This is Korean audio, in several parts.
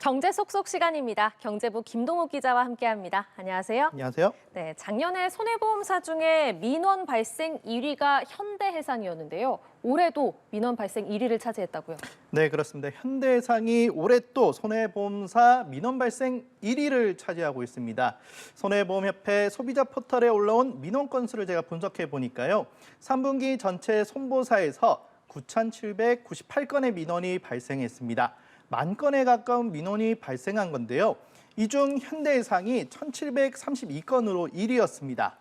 경제 속속 시간입니다. 경제부 김동욱 기자와 함께합니다. 안녕하세요. 안녕하세요. 네, 작년에 손해보험사 중에 민원 발생 1위가 현대해상이었는데요. 올해도 민원 발생 1위를 차지했다고요? 네, 그렇습니다. 현대해상이 올해 또 손해보험사 민원 발생 1위를 차지하고 있습니다. 손해보험협회 소비자 포털에 올라온 민원 건수를 제가 분석해 보니까요. 3분기 전체 손보사에서 9,798건의 민원이 발생했습니다. 10,000건에 가까운 민원이 발생한 건데요. 이 중 현대해상이 1,732건으로 1위였습니다.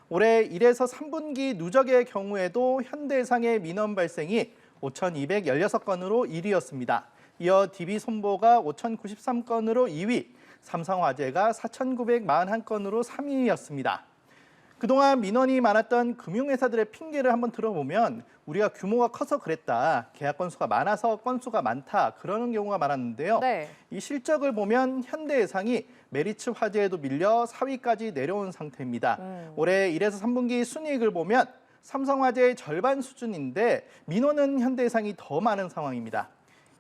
올해 1에서 3분기 누적의 경우에도 현대해상의 민원 발생이 5,216건으로 1위였습니다. 이어 DB손보가 5,093건으로 2위, 삼성화재가 4,941건으로 3위였습니다. 그동안 민원이 많았던 금융회사들의 핑계를 한번 들어보면 우리가 규모가 커서 그랬다, 계약 건수가 많아서 건수가 많다, 그러는 경우가 많았는데요. 네. 이 실적을 보면 현대해상이 메리츠 화재에도 밀려 4위까지 내려온 상태입니다. 올해 1에서 3분기 순이익을 보면 삼성화재의 절반 수준인데 민원은 현대해상이 더 많은 상황입니다.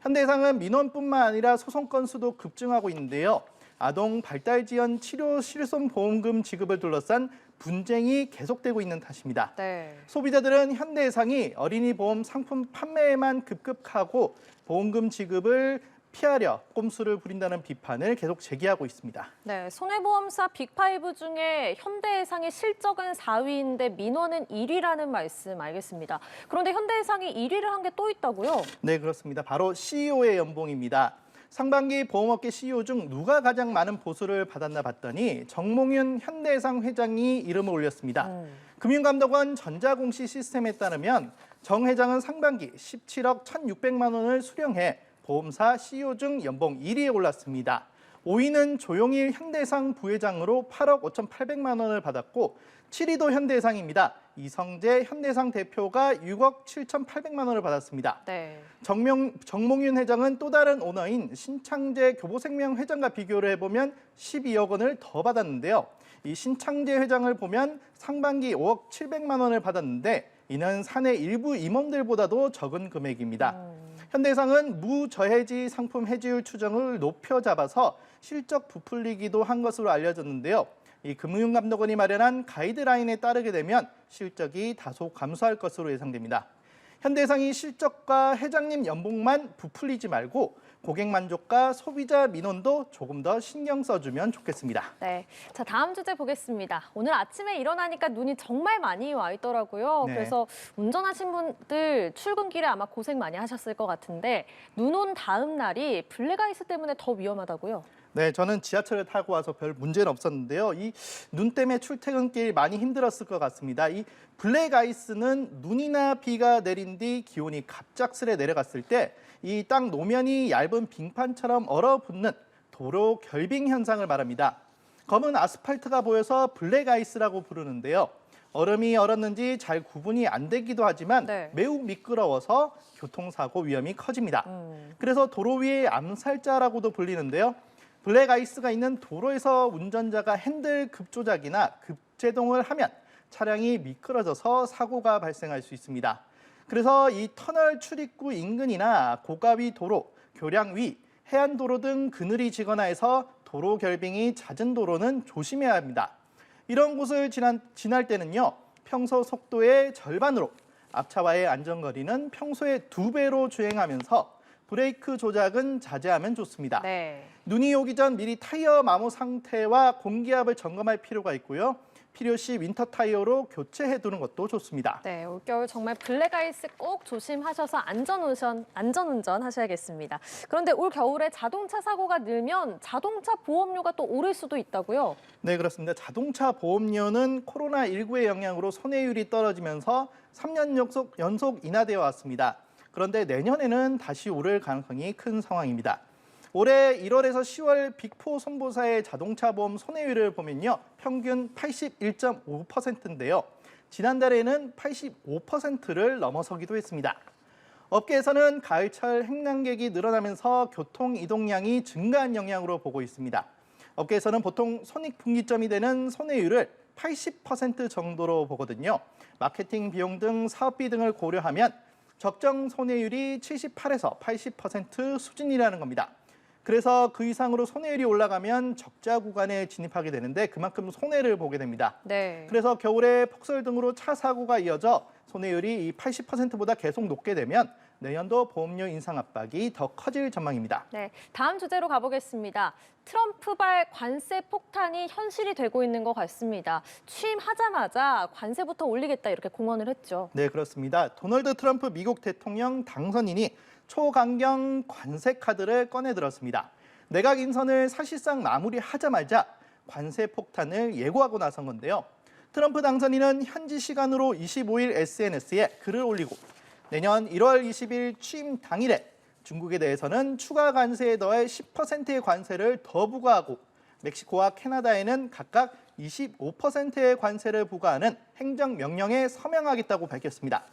현대해상은 민원뿐만 아니라 소송 건수도 급증하고 있는데요. 아동 발달 지연 치료 실손 보험금 지급을 둘러싼 분쟁이 계속되고 있는 탓입니다. 네. 소비자들은 현대해상이 어린이 보험 상품 판매에만 급급하고 보험금 지급을 피하려 꼼수를 부린다는 비판을 계속 제기하고 있습니다. 네, 손해보험사 빅5 중에 현대해상의 실적은 4위인데 민원은 1위라는 말씀 알겠습니다. 그런데 현대해상이 1위를 한 게 또 있다고요? 네, 그렇습니다. 바로 CEO의 연봉입니다. 상반기 보험업계 CEO 중 누가 가장 많은 보수를 받았나 봤더니 정몽윤 현대해상 회장이 이름을 올렸습니다. 금융감독원 전자공시 시스템에 따르면 정 회장은 상반기 17억 1,600만 원을 수령해 보험사 CEO 중 연봉 1위에 올랐습니다. 5위는 조용일 현대해상 부회장으로 8억 5,800만 원을 받았고 7위도 현대해상입니다. 이성재 현대해상 대표가 6억 7,800만 원을 받았습니다. 네. 정몽윤 회장은 또 다른 오너인 신창재 교보생명 회장과 비교를 해보면 12억 원을 더 받았는데요. 이 신창재 회장을 보면 상반기 5억 700만 원을 받았는데 이는 사내 일부 임원들보다도 적은 금액입니다. 현대해상은 무저해지 상품 해지율 추정을 높여 잡아서 실적 부풀리기도 한 것으로 알려졌는데요. 이 금융감독원이 마련한 가이드라인에 따르게 되면 실적이 다소 감소할 것으로 예상됩니다. 현대해상이 실적과 회장님 연봉만 부풀리지 말고 고객 만족과 소비자 민원도 조금 더 신경 써주면 좋겠습니다. 네, 자 다음 주제 보겠습니다. 오늘 아침에 일어나니까 눈이 정말 많이 와 있더라고요. 네. 그래서 운전하신 분들 출근길에 아마 고생 많이 하셨을 것 같은데 눈 온 다음 날이 블랙아이스 때문에 더 위험하다고요? 네, 저는 지하철을 타고 와서 별 문제는 없었는데요. 이 눈 때문에 출퇴근길 많이 힘들었을 것 같습니다. 이 블랙아이스는 눈이나 비가 내린 뒤 기온이 갑작스레 내려갔을 때 이 땅 노면이 얇은 빙판처럼 얼어붙는 도로 결빙 현상을 말합니다. 검은 아스팔트가 보여서 블랙아이스라고 부르는데요. 얼음이 얼었는지 잘 구분이 안 되기도 하지만 네. 매우 미끄러워서 교통사고 위험이 커집니다. 그래서 도로 위의 암살자라고도 불리는데요. 블랙아이스가 있는 도로에서 운전자가 핸들 급조작이나 급제동을 하면 차량이 미끄러져서 사고가 발생할 수 있습니다. 그래서 이 터널 출입구 인근이나 고가위 도로, 교량 위, 해안도로 등 그늘이 지거나 해서 도로 결빙이 잦은 도로는 조심해야 합니다. 이런 곳을 지날 때는요, 평소 속도의 절반으로, 앞차와의 안전거리는 평소의 2배로 주행하면서 브레이크 조작은 자제하면 좋습니다. 네. 눈이 오기 전 미리 타이어 마모 상태와 공기압을 점검할 필요가 있고요. 필요시 윈터 타이어로 교체해두는 것도 좋습니다. 네, 올겨울 정말 블랙아이스 꼭 조심하셔서 안전운전 하셔야겠습니다. 그런데 올 겨울에 자동차 사고가 늘면 자동차 보험료가 또 오를 수도 있다고요? 네, 그렇습니다. 자동차 보험료는 코로나19의 영향으로 손해율이 떨어지면서 3년 연속 인하되어 왔습니다. 그런데 내년에는 다시 오를 가능성이 큰 상황입니다. 올해 1월에서 10월 빅4 손보사의 자동차 보험 손해율을 보면요. 평균 81.5%인데요. 지난달에는 85%를 넘어서기도 했습니다. 업계에서는 가을철 행랑객이 늘어나면서 교통 이동량이 증가한 영향으로 보고 있습니다. 업계에서는 보통 손익분기점이 되는 손해율을 80% 정도로 보거든요. 마케팅 비용 등 사업비 등을 고려하면 적정 손해율이 78에서 80% 수준이라는 겁니다. 그래서 그 이상으로 손해율이 올라가면 적자 구간에 진입하게 되는데 그만큼 손해를 보게 됩니다. 네. 그래서 겨울에 폭설 등으로 차 사고가 이어져 손해율이 이 80%보다 계속 높게 되면 내년도 보험료 인상 압박이 더 커질 전망입니다. 네, 다음 주제로 가보겠습니다. 트럼프발 관세 폭탄이 현실이 되고 있는 것 같습니다. 취임하자마자 관세부터 올리겠다 이렇게 공언을 했죠. 네, 그렇습니다. 도널드 트럼프 미국 대통령 당선인이 초강경 관세 카드를 꺼내들었습니다. 내각 인선을 사실상 마무리하자마자 관세 폭탄을 예고하고 나선 건데요. 트럼프 당선인은 현지 시간으로 25일 SNS에 글을 올리고 내년 1월 20일 취임 당일에 중국에 대해서는 추가 관세에 더해 10%의 관세를 더 부과하고 멕시코와 캐나다에는 각각 25%의 관세를 부과하는 행정명령에 서명하겠다고 밝혔습니다.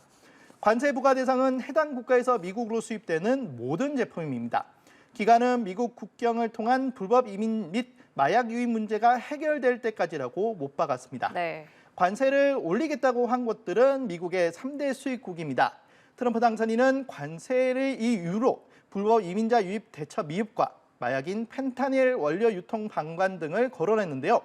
관세 부과 대상은 해당 국가에서 미국으로 수입되는 모든 제품입니다. 기간은 미국 국경을 통한 불법 이민 및 마약 유입 문제가 해결될 때까지라고 못 박았습니다. 네. 관세를 올리겠다고 한 곳들은 미국의 3대 수입국입니다. 트럼프 당선인은 관세를 이유로 불법 이민자 유입 대처 미흡과 마약인 펜타닐 원료 유통 방관 등을 거론했는데요.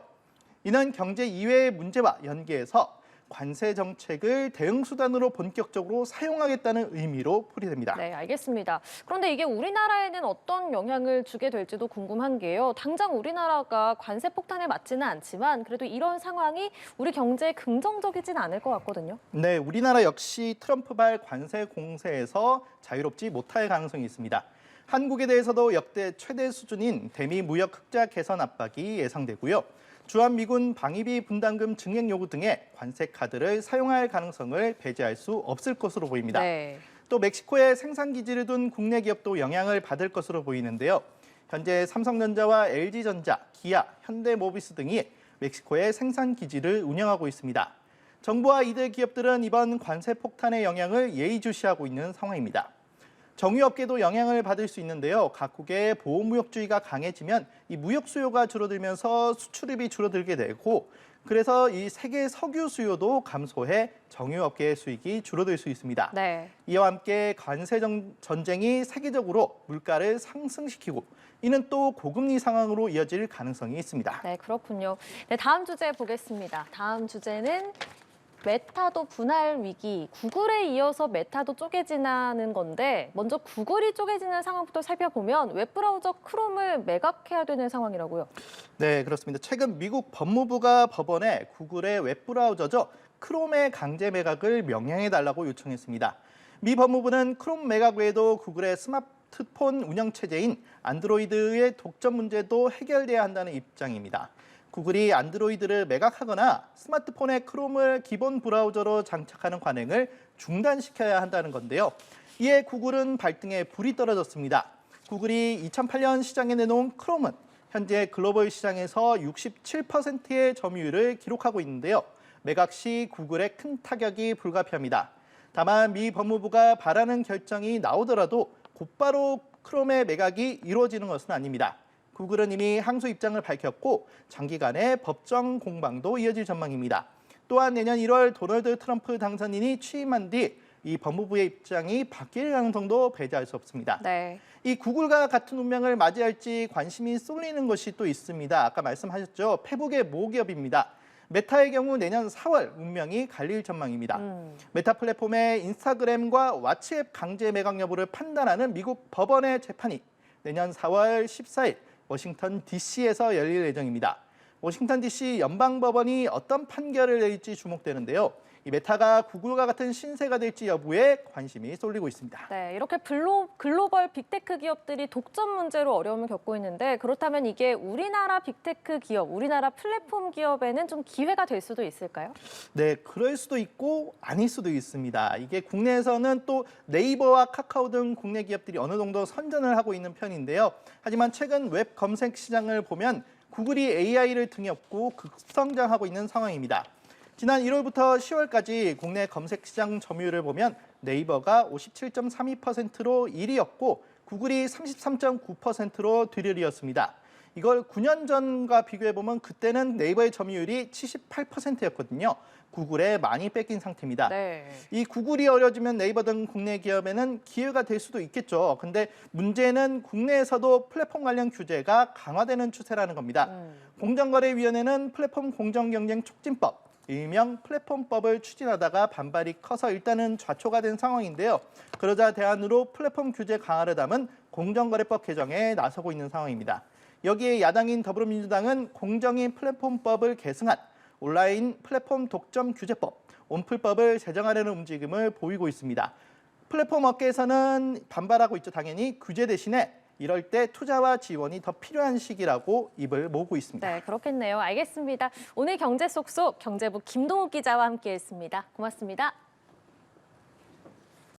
이는 경제 이외의 문제와 연계해서 관세 정책을 대응 수단으로 본격적으로 사용하겠다는 의미로 풀이됩니다. 네, 알겠습니다. 그런데 이게 우리나라에는 어떤 영향을 주게 될지도 궁금한 게요. 당장 우리나라가 관세 폭탄에 맞지는 않지만 그래도 이런 상황이 우리 경제에 긍정적이진 않을 것 같거든요. 네, 우리나라 역시 트럼프발 관세 공세에서 자유롭지 못할 가능성이 있습니다. 한국에 대해서도 역대 최대 수준인 대미 무역 흑자 개선 압박이 예상되고요. 주한미군 방위비 분담금 증액 요구 등의 관세 카드를 사용할 가능성을 배제할 수 없을 것으로 보입니다. 네. 또 멕시코에 생산 기지를 둔 국내 기업도 영향을 받을 것으로 보이는데요. 현재 삼성전자와 LG전자, 기아, 현대모비스 등이 멕시코에 생산 기지를 운영하고 있습니다. 정부와 이들 기업들은 이번 관세 폭탄의 영향을 예의주시하고 있는 상황입니다. 정유업계도 영향을 받을 수 있는데요. 각국의 보호무역주의가 강해지면 이 무역 수요가 줄어들면서 수출입이 줄어들게 되고 그래서 이 세계 석유 수요도 감소해 정유업계의 수익이 줄어들 수 있습니다. 네. 이와 함께 관세 전쟁이 세계적으로 물가를 상승시키고 이는 또 고금리 상황으로 이어질 가능성이 있습니다. 네, 그렇군요. 네, 다음 주제 보겠습니다. 다음 주제는 메타도 분할 위기, 구글에 이어서 메타도 쪼개지는 건데 먼저 구글이 쪼개지는 상황부터 살펴보면 웹브라우저 크롬을 매각해야 되는 상황이라고요. 네, 그렇습니다. 최근 미국 법무부가 법원에 구글의 웹브라우저죠. 크롬의 강제 매각을 명령해달라고 요청했습니다. 미 법무부는 크롬 매각 외에도 구글의 스마트폰 운영체제인 안드로이드의 독점 문제도 해결돼야 한다는 입장입니다. 구글이 안드로이드를 매각하거나 스마트폰에 크롬을 기본 브라우저로 장착하는 관행을 중단시켜야 한다는 건데요. 이에 구글은 발등에 불이 떨어졌습니다. 구글이 2008년 시장에 내놓은 크롬은 현재 글로벌 시장에서 67%의 점유율을 기록하고 있는데요. 매각 시 구글에 큰 타격이 불가피합니다. 다만 미 법무부가 바라는 결정이 나오더라도 곧바로 크롬의 매각이 이루어지는 것은 아닙니다. 구글은 이미 항소 입장을 밝혔고 장기간의 법정 공방도 이어질 전망입니다. 또한 내년 1월 도널드 트럼프 당선인이 취임한 뒤 이 법무부의 입장이 바뀔 가능성도 배제할 수 없습니다. 네. 이 구글과 같은 운명을 맞이할지 관심이 쏠리는 것이 또 있습니다. 아까 말씀하셨죠. 페북의 모기업입니다. 메타의 경우 내년 4월 운명이 갈릴 전망입니다. 메타 플랫폼의 인스타그램과 왓츠앱 강제 매각 여부를 판단하는 미국 법원의 재판이 내년 4월 14일 워싱턴 DC에서 열릴 예정입니다. 워싱턴 DC 연방법원이 어떤 판결을 내릴지 주목되는데요. 이 메타가 구글과 같은 신세가 될지 여부에 관심이 쏠리고 있습니다. 네, 이렇게 글로벌 빅테크 기업들이 독점 문제로 어려움을 겪고 있는데 그렇다면 이게 우리나라 빅테크 기업, 우리나라 플랫폼 기업에는 좀 기회가 될 수도 있을까요? 네, 그럴 수도 있고 아닐 수도 있습니다. 이게 국내에서는 또 네이버와 카카오 등 국내 기업들이 어느 정도 선전을 하고 있는 편인데요. 하지만 최근 웹 검색 시장을 보면 구글이 AI를 등에 업고 급성장하고 있는 상황입니다. 지난 1월부터 10월까지 국내 검색 시장 점유율을 보면 네이버가 57.32%로 1위였고 구글이 33.9%로 뒤를 이었습니다. 이걸 9년 전과 비교해 보면 그때는 네이버의 점유율이 78%였거든요. 구글에 많이 뺏긴 상태입니다. 네. 이 구글이 어려지면 네이버 등 국내 기업에는 기회가 될 수도 있겠죠. 근데 문제는 국내에서도 플랫폼 관련 규제가 강화되는 추세라는 겁니다. 공정거래위원회는 플랫폼 공정경쟁 촉진법, 일명 플랫폼법을 추진하다가 반발이 커서 일단은 좌초가 된 상황인데요. 그러자 대안으로 플랫폼 규제 강화를 담은 공정거래법 개정에 나서고 있는 상황입니다. 여기에 야당인 더불어민주당은 공정인 플랫폼법을 계승한 온라인 플랫폼 독점 규제법, 온플법을 제정하려는 움직임을 보이고 있습니다. 플랫폼 업계에서는 반발하고 있죠. 당연히 규제 대신에 이럴 때 투자와 지원이 더 필요한 시기라고 입을 모으고 있습니다. 네, 그렇겠네요. 알겠습니다. 오늘 경제 쏙쏙 경제부 김동욱 기자와 함께했습니다. 고맙습니다.